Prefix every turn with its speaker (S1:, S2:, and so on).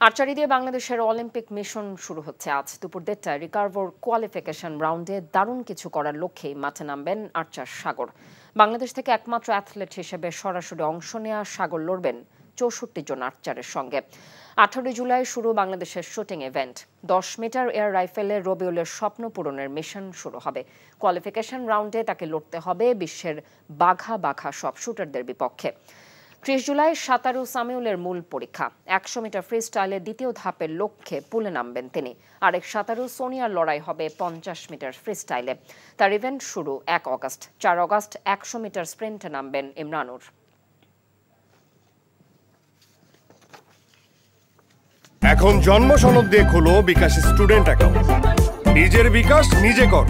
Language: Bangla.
S1: আর্চারি দিয়ে বাংলাদেশের অলিম্পিক মিশন শুরু হচ্ছে আজ দুপুর 1:30টায়। রিকার্ভর কোয়ালিফিকেশন রাউন্ডে দারুণ কিছু করার লক্ষ্যেই মাঠে নামবেন আর্চার সাগর। বাংলাদেশ থেকে একমাত্র অ্যাথলেট হিসেবে সরাসরি অংশ নেওয়া সাগর লড়বেন 64 জন আর্চারের সঙ্গে। 18 জুলাই শুরু বাংলাদেশের শুটিং ইভেন্ট। 10 মিটার এয়ার রাইফেলে রবিউলের স্বপ্ন পূরণের মিশন শুরু হবে। কোয়ালিফিকেশন রাউন্ডে তাকে লড়তে হবে বিশ্বের বাঘা বাঘা সব শুটারদের বিপক্ষে। 30 জুলাই সাঁতারু সামিউলের মূল পরীক্ষা। 100 মিটার ফ্রি স্টাইলে দ্বিতীয় ধাপের লক্ষ্যে পুলে নামবেন তিনি। আরেক সাঁতারু সোনিয়ার লড়াই হবে 50 মিটার ফ্রি স্টাইলে। তার ইভেন্ট শুরু 1 অগাস্ট। 4 অগাস্ট 100 মিটার স্প্রিন্টে নামবেন ইমরানুর।
S2: এখন জন্ম সনদ দিয়ে খোলো বিকাশ স্টুডেন্ট অ্যাকাউন্ট। নিজের বিকাশ নিজে কর।